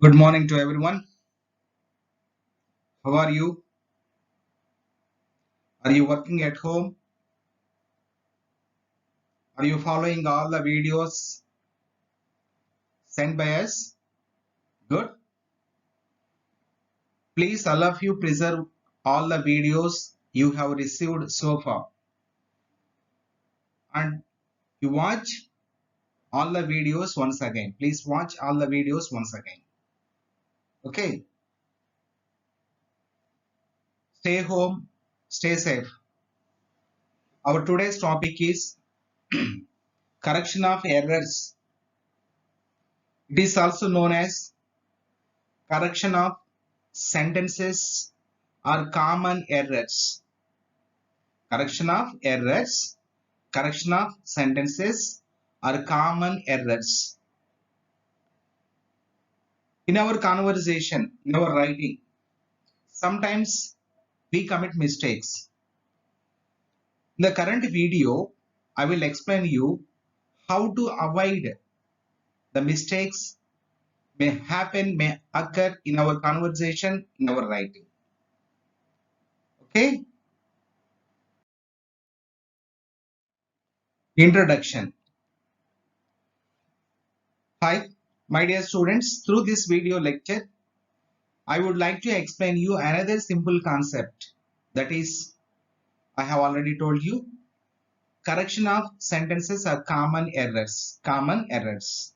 Good morning to everyone. How are you? Are you working at home? Are you following all the videos sent by us? Good. Please, all of you, preserve all the videos you have received so far and you watch all the videos once again. Please watch all the videos once again. Okay. Stay home, stay safe. Our today's topic is correction of errors. It is also known as correction of sentences or common errors. Correction of errors, correction of sentences are common errors. In our conversation, in our writing, sometimes we commit mistakes. In the current video, I will explain you how to avoid the mistakes may occur in our conversation, in our writing. Okay? Introduction. Hi, my dear students, through this video lecture, I would like to explain you another simple concept, that is, I have already told you, correction of sentences are common errors. Common errors.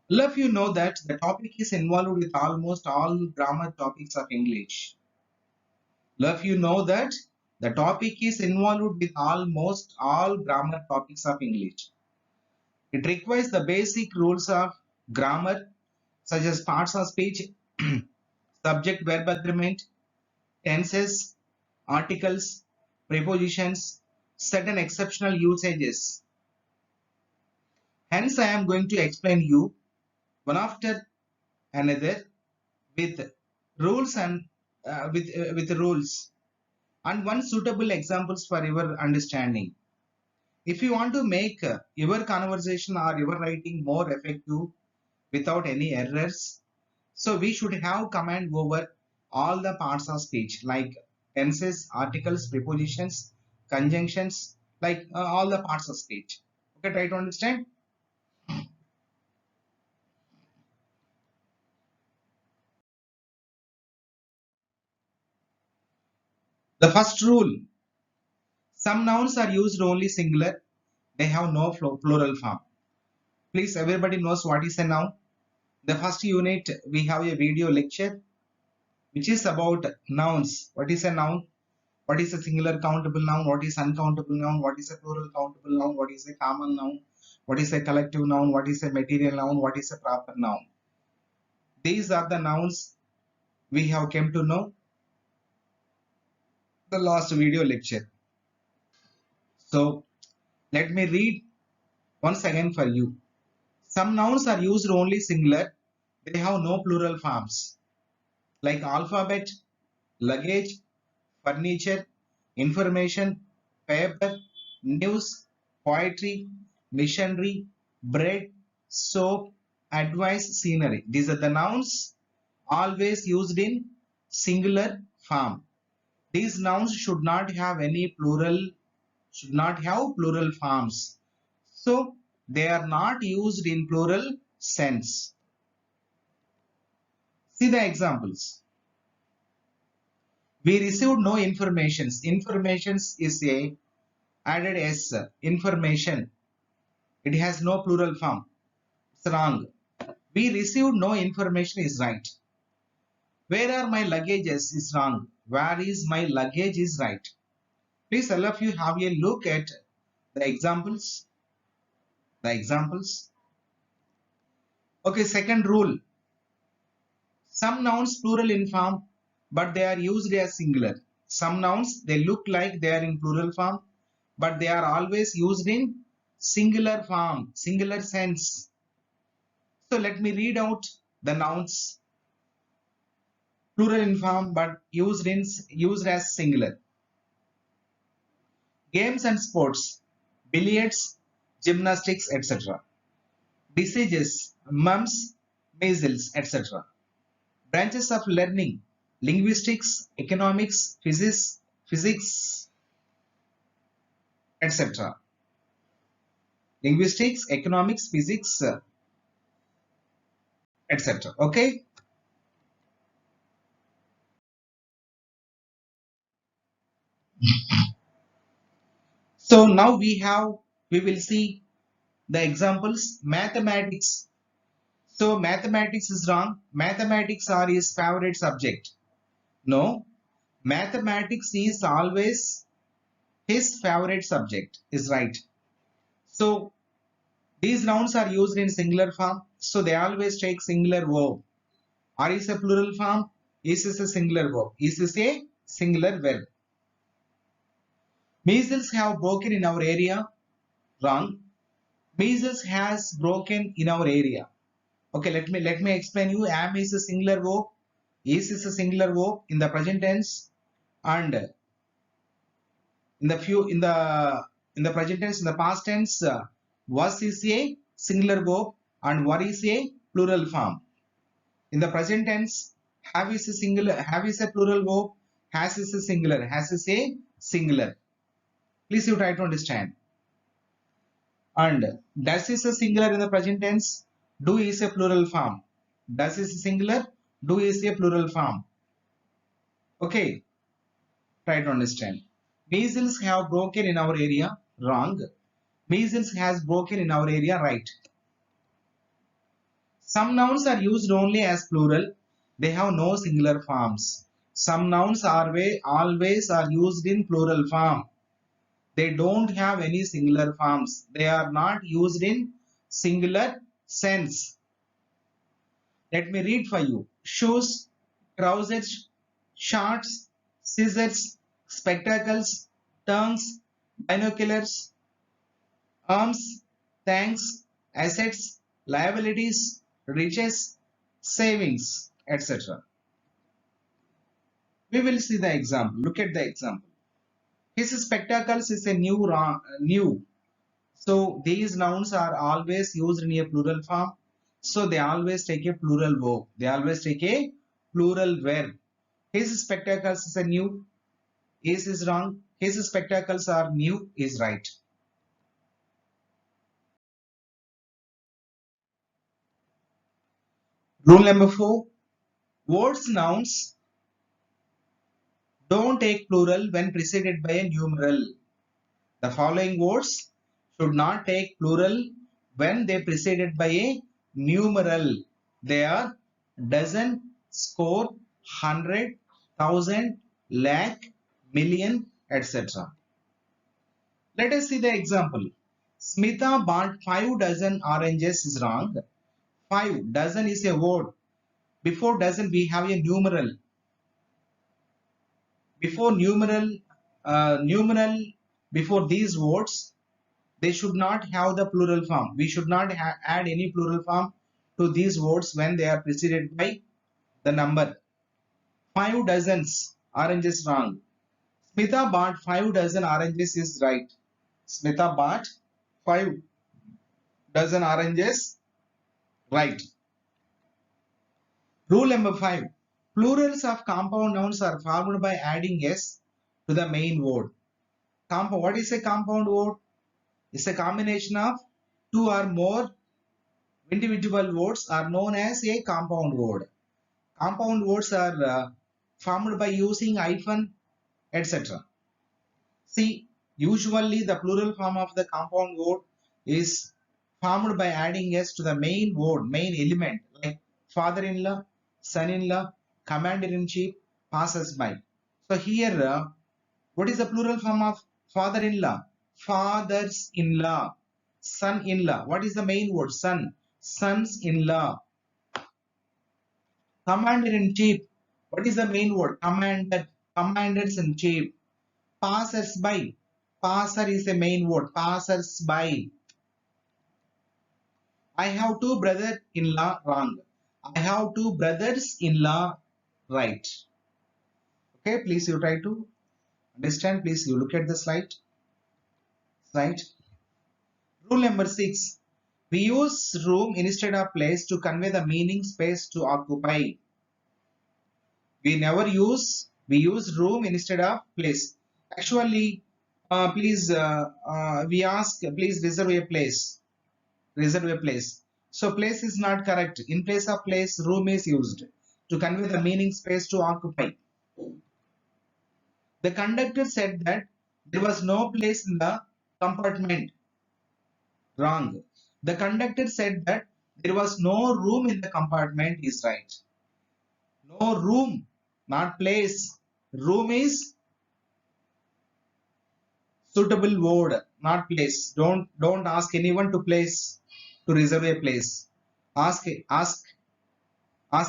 All of you know that the topic is involved with almost all grammar topics of English. All of you know that the topic is involved with almost all grammar topics of English. It requires the basic rules of grammar such as parts of speech, subject verb agreement, tenses, articles, prepositions, certain exceptional usages. Hence, I am going to explain you one after another with rules and with rules and one suitable examples for your understanding. If you want to make your conversation or your writing more effective without any errors, so we should have command over all the parts of speech like tenses, articles, prepositions, conjunctions, like all the parts of speech. Okay, try to understand. The first rule: some nouns are used only singular. They have no plural form. Please, everybody knows what is a noun. The first unit, we have a video lecture which is about nouns. What is a noun? What is a singular countable noun? What is uncountable noun? What is a plural countable noun? What is a common noun? What is a collective noun? What is a material noun? What is a proper noun? These are the nouns we have come to know the last video lecture. So let me read once again for you. Some nouns are used only singular. They have no plural forms like alphabet, luggage, furniture, information, paper, news, poetry, missionary, bread, soap, advice, scenery. These are the nouns always used in singular form. These nouns should not have plural forms. So they are not used in plural sense. See the examples. We received no informations. Informations is a added s. Information. It has no plural form. It's wrong. We received no information is right. Where are my luggages is wrong. Where is my luggage is right. Please, all of you have a look at the examples. The examples. Okay, second rule. Some nouns plural in form, but they are used as singular. Some nouns, they look like they are in plural form, but they are always used in singular form, singular sense. So let me read out the nouns plural in form but used as singular. Games and sports, billiards, gymnastics, etc. Diseases, mumps, measles, etc. Branches of learning: linguistics, economics, physics, etc. Linguistics, economics, physics, etc. Okay. So now we will see the examples. Mathematics. So mathematics is wrong. Mathematics are his favorite subject. No, mathematics is always his favorite subject is right. So these nouns are used in singular form. So they always take singular verb. Or is a plural form. Is a singular verb. Is a singular verb. Measles have broken in our area. Wrong. Measles has broken in our area. Okay, let me explain you. Am is a singular verb. Is a singular verb in the present tense, and in the few in the present tense, in the past tense, was is a singular verb and were is a plural form. In the present tense, have is a singular, have is a plural verb, has is a singular, has is a singular. Please you try to understand. And does is a singular in the present tense, do is a plural form. Does is a singular, do is a plural form. Okay, try to understand. Measles have broken in our area. Wrong. Measles has broken in our area. Right. Some nouns are used only as plural. They have no singular forms. Some nouns are always are used in plural form. They don't have any singular forms. They are not used in singular sense. Let me read for you. Shoes, trousers, shorts, scissors, spectacles, tongues, binoculars, arms, thanks, assets, liabilities, riches, savings, etc. We will see the example. Look at the example. His spectacles is a new. So these nouns are always used in a plural form. So they always take a plural verb. They always take a plural verb. His spectacles is a new. Is wrong. His spectacles are new is right. Rule number 4. Words nouns don't take plural when preceded by a numeral. The following words should not take plural when they preceded by a numeral. They are dozen, score, hundred, thousand, lakh, million, etc. Let us see the example. Smita bought 5 dozen oranges is wrong. 5 dozen is a word. Before dozen we have a numeral. Before numeral before these words, they should not have the plural form. We should not add any plural form to these words when they are preceded by the number. 5 dozens oranges wrong. Smita bought 5 dozen oranges is right. Smita bought 5 dozen oranges right. Rule number 5. Plurals of compound nouns are formed by adding s to the main word. What is a compound word? It's a combination of two or more individual words are known as a compound word. Compound words are formed by using hyphen, etc. See, usually the plural form of the compound word is formed by adding s to the main word, main element, like father-in-law, son-in-law, commander-in-chief, passers-by. So here, what is the plural form of father-in-law? Fathers-in-law. Son-in-law. What is the main word? Son. Sons-in-law. Commander-in-chief. What is the main word? Commander. Commanders-in-chief. Passers-by. Passer is the main word. Passers-by. I have two brothers-in-law wrong. I have two brothers-in-law right. Okay, please you try to understand. Please you look at the slide. Right. Rule number 6. We use room instead of place to convey the meaning space to occupy. We use room instead of place. Actually, please, we ask, please reserve a place. Reserve a place. So place is not correct. In place of place, room is used to convey the meaning space to occupy. The conductor said that there was no place in the compartment. Wrong. The conductor said that there was no room in the compartment is right. No room, not place. Room is suitable word, not place. Don't ask anyone to place, to reserve a place. Ask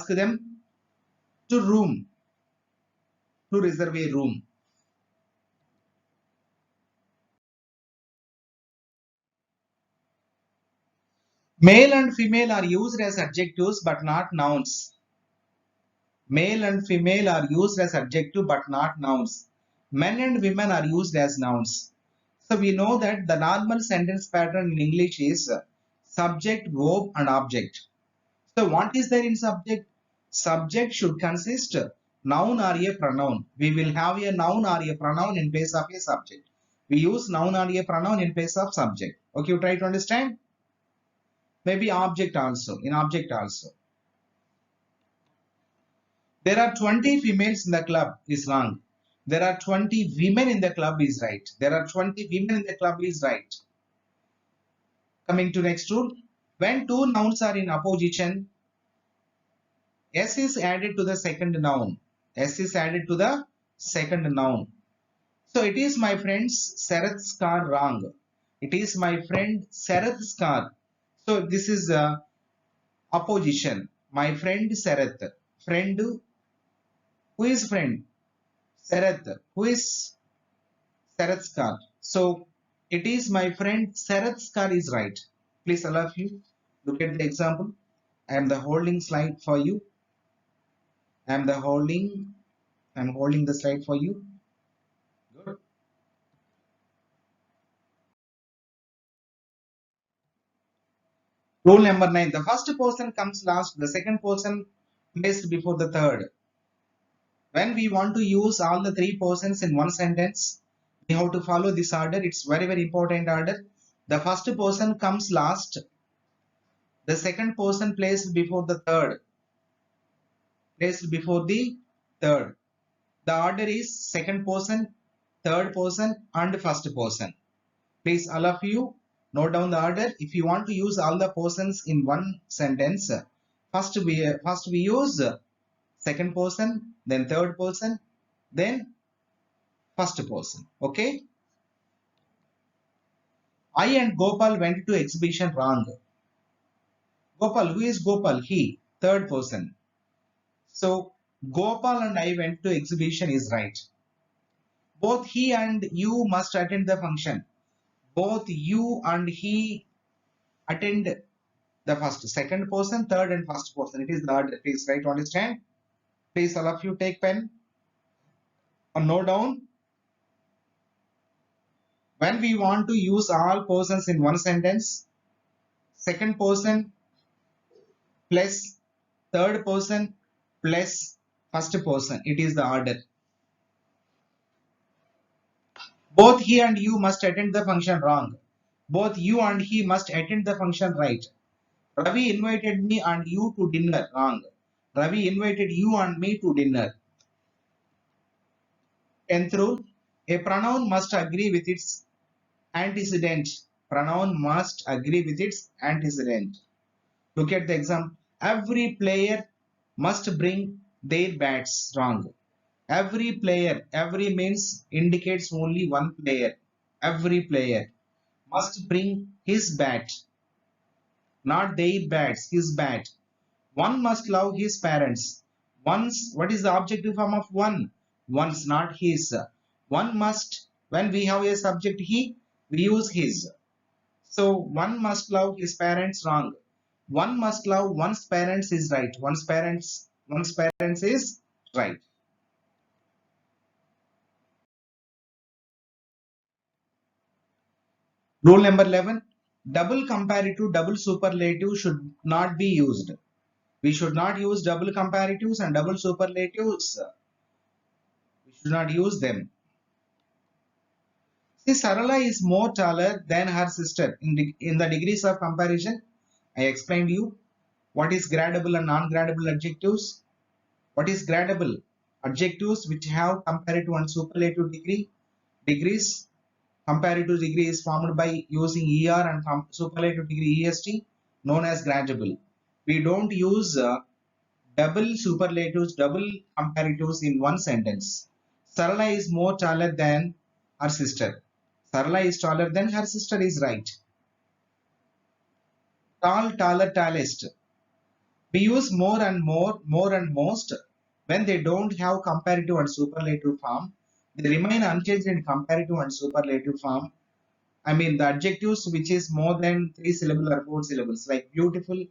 them to room, to reserve a room. Male and female are used as adjectives but not nouns. Male and female are used as adjective but not nouns. Men and women are used as nouns. So we know that the normal sentence pattern in English is subject, verb and object. So what is there in subject? Subject should consist noun or a pronoun. We will have a noun or a pronoun in place of a subject. We use noun or a pronoun in place of subject. Okay, you try to understand? Maybe object also, in object also. There are 20 females in the club is wrong. There are 20 women in the club is right. There are 20 women in the club is right. Coming to next rule. When two nouns are in opposition, S is added to the second noun. S is added to the second noun. So it is my friend's Sarath's car wrong. It is my friend Sarath's car. So this is opposition. My friend Sarath. Friend, who is friend? Sarath. Who is Sarath's car? So it is my friend Sarath's car is right. Please all of you look at the example. I am the holding slide for you. I am the holding. I am holding the slide for you. Good. Rule number 9. The first person comes last. The second person placed before the third. When we want to use all the three persons in one sentence, we have to follow this order. It's very, very important order. The first person comes last. The second person placed before the third. Placed before the third. The order is second person, third person and first person. Please all of you note down the order. If you want to use all the persons in one sentence, first we use second person, then third person, then first person. Okay. I and Gopal went to exhibition wrong. Gopal, who is Gopal? He, third person. So Gopal and I went to exhibition is right. Both he and you must attend the function. Both you and he attend the first, second person, third and first person. It is the order. Please try to understand. Please all of you take pen or note down. When we want to use all persons in one sentence, second person plus third person plus first person. It is the order. Both he and you must attend the function wrong. Both you and he must attend the function right. Ravi invited me and you to dinner wrong. Ravi invited you and me to dinner. 10th rule. A pronoun must agree with its antecedent. Pronoun must agree with its antecedent. Look at the example. Every player must bring their bats wrong. Every player, every means indicates only one player. Every player must bring his bat, not their bats, his bat. One must love his parents. Once, what is the objective form of one? One's, not his. One must, when we have a subject he, we use his. So one must love his parents wrong. One must love one's parents is right. One's parents is right. Rule number 11. Double comparative, double superlative should not be used. We should not use double comparatives and double superlatives. We should not use them. See, Sarala is more taller than her sister. In the degrees of comparison, I explained you what is gradable and non-gradable adjectives. What is gradable? Adjectives which have comparative and superlative degrees. Comparative degree is formed by using ER and superlative degree EST, known as gradable. We don't use double superlatives, double comparatives in one sentence. Sarala is more taller than her sister. Sarala is taller than her sister is right. Tall, taller, tallest. We use more and more and most when they don't have comparative and superlative form. They remain unchanged in comparative and superlative form. I mean the adjectives which is more than 3 syllables or 4 syllables like beautiful,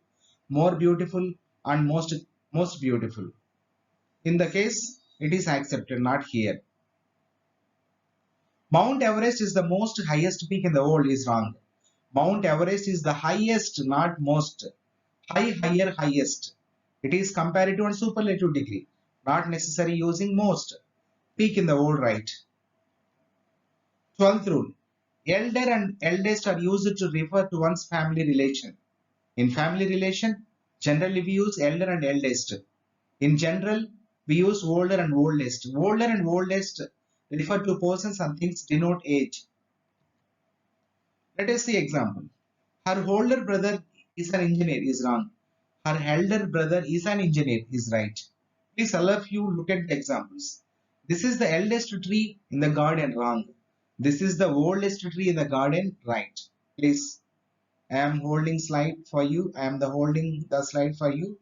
more beautiful and most beautiful. In the case it is accepted, not here. Mount Everest is the most highest peak in the world is wrong. Mount Everest is the highest, not most. High, higher, highest. It is comparative and superlative degree, not necessary using most. Peak in the world, right? 12th rule. Elder and eldest are used to refer to one's family relation. In family relation, generally we use elder and eldest. In general, we use older and oldest. Older and oldest refer to persons and things denote age. Let us see example. Her older brother is an engineer is wrong. Her elder brother is an engineer is right. Please all of you look at the examples. This is the eldest tree in the garden wrong. This is the oldest tree in the garden right. Please, I am holding slide for you. I am holding the slide for you.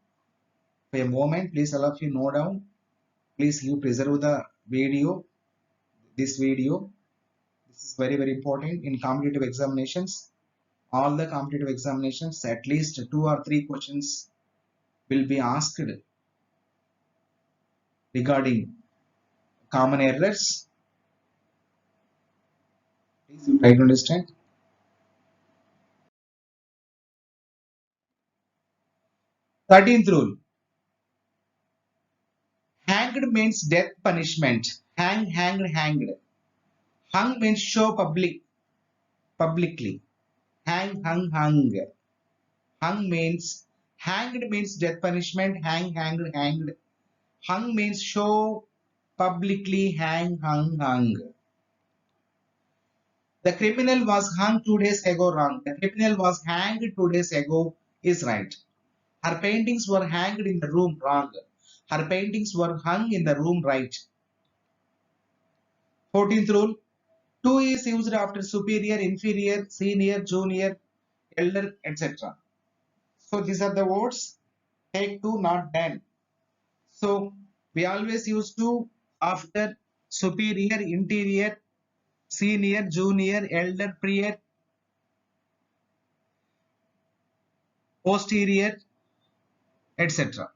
For a moment, please all of you note down. Please you preserve the video. This video. This is very important in competitive examinations. All the competitive examinations, at least 2 or 3 questions will be asked regarding common errors. Please you try to understand. 13th rule. Hanged means death punishment. Hang, hanged, hanged. Hung means show publicly. Hang, hung, hung. Hung means hanged means death punishment. Hang, hanged, hanged. Hung means show publicly. Hang, hung, hung. The criminal was hung 2 days ago wrong. The criminal was hanged 2 days ago is right. Her paintings were hanged in the room wrong. Her paintings were hung in the room right. 14th rule. To is used after superior, inferior, senior, junior, elder, etc. So these are the words. Take to, not than. So we always use to after superior, interior, senior, junior, elder, prior, posterior, etc.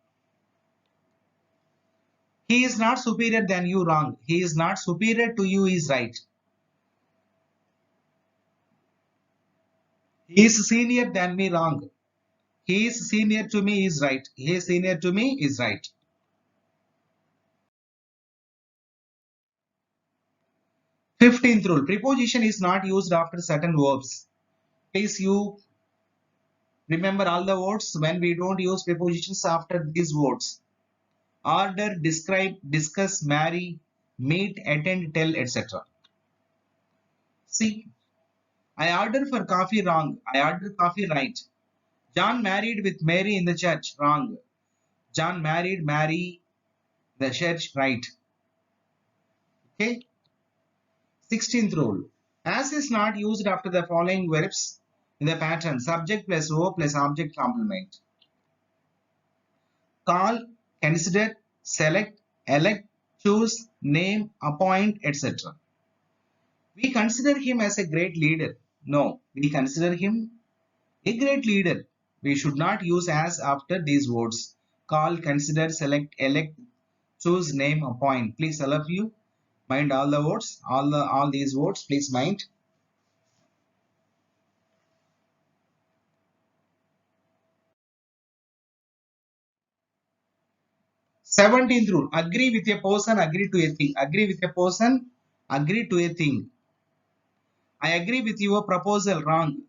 He is not superior than you wrong. He is not superior to you is right. He is senior than me wrong. He is senior to me is right. He is senior to me is right. 15th rule. Preposition is not used after certain verbs. Please you remember all the words when we don't use prepositions after these words. Order, describe, discuss, marry, meet, attend, tell, etc. See, I order for coffee wrong. I order coffee right. John married with Mary in the church wrong. John married Mary the church right. Okay. 16th rule. As is not used after the following verbs in the pattern subject plus O plus object complement. Call, consider, select, elect, choose, name, appoint, etc. We consider him as a great leader. No, we consider him a great leader. We should not use as after these words. Call, consider, select, elect, choose, name, appoint. Please all of you mind all the words, all these words. Please mind. 17th rule, agree with a person, agree to a thing. Agree with a person, agree to a thing. I agree with your proposal, wrong.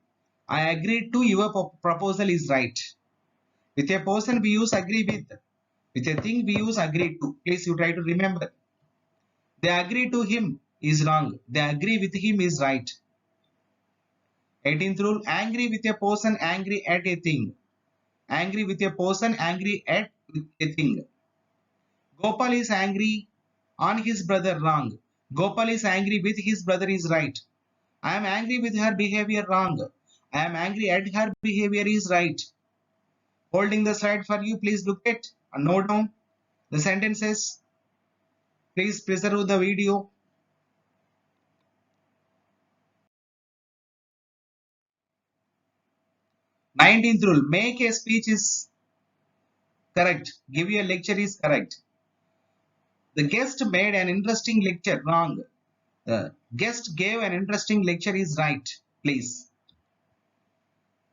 I agree to your proposal is right. With a person we use agree with. With a thing we use agree to. Please you try to remember. They agree to him is wrong. They agree with him is right. 18th rule, angry with a person, angry at a thing. Angry with a person, angry at a thing. Gopal is angry on his brother, wrong. Gopal is angry with his brother is right. I am angry with her behavior, wrong. I am angry at her behavior is right. Holding the slide for you, please look at and note down the sentences. Please preserve the video. 19th rule, make a speech is correct. Give you a lecture is correct. The guest made an interesting lecture, wrong. The guest gave an interesting lecture is right, please.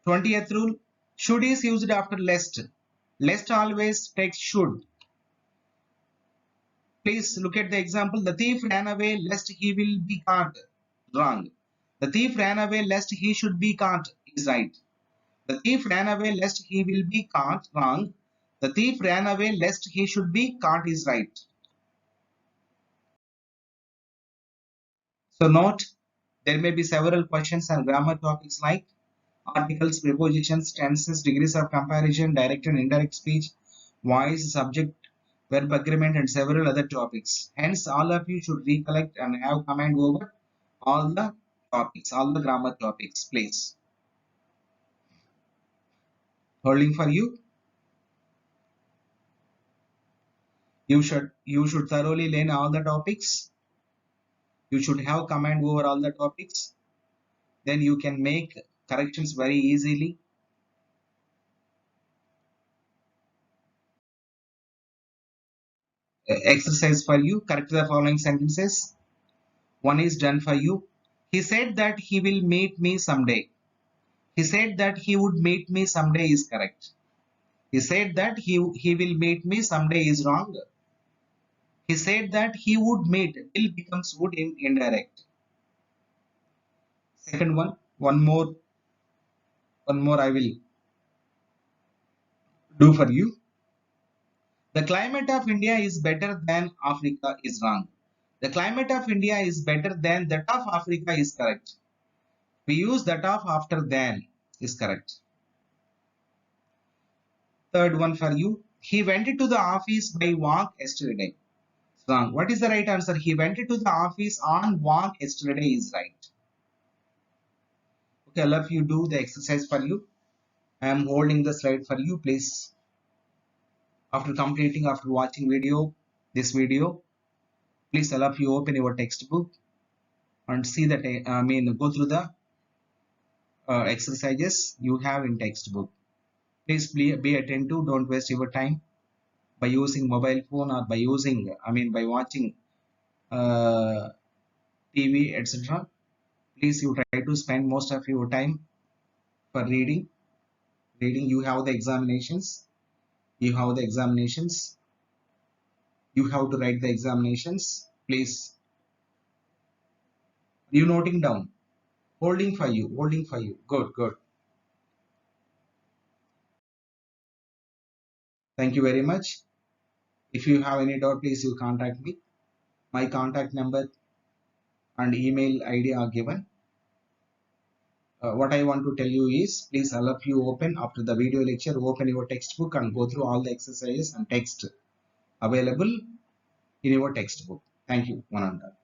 20th rule, should is used after lest. Lest always takes should. Please look at the example. The thief ran away lest he will be caught, wrong. The thief ran away lest he should be caught is right. The thief ran away lest he will be caught, wrong. The thief ran away lest he should be caught is right. So note, there may be several questions and grammar topics like articles, prepositions, tenses, degrees of comparison, direct and indirect speech, voice, subject, verb agreement, and several other topics. Hence, all of you should recollect and have command over all the topics, all the grammar topics, please. Holding for you. You should thoroughly learn all the topics. You should have command over all the topics. Then you can make corrections very easily. Exercise for you. Correct the following sentences. One is done for you. He said that he will meet me someday. He said that he would meet me someday is correct. He said that he will meet me someday is wrong. He said that he would meet will becomes would in indirect. Second one more I will do for you. The climate of India is better than Africa is wrong. The climate of India is better than that of Africa is correct. We use that of after than is correct. Third one for you. He went to the office by walk yesterday. Wrong. What is the right answer? He went to the office on walk yesterday is right. Okay, all of you do the exercise for you. I am holding the slide for you, please. After watching this video, please all of you open your textbook and see that go through the exercises you have in textbook. Please be attentive. Don't waste your time by using mobile phone or by using by watching TV, etc. Please you try to spend most of your time for reading. You have the examinations. You have to write the examinations. Please, you noting down. Holding for you. Good. Thank you very much. If you have any doubt, please you contact me. My contact number and email ID are given. What I want to tell you is, please all of you open after the video lecture, open your textbook and go through all the exercises and text available in your textbook. Thank you. One and all.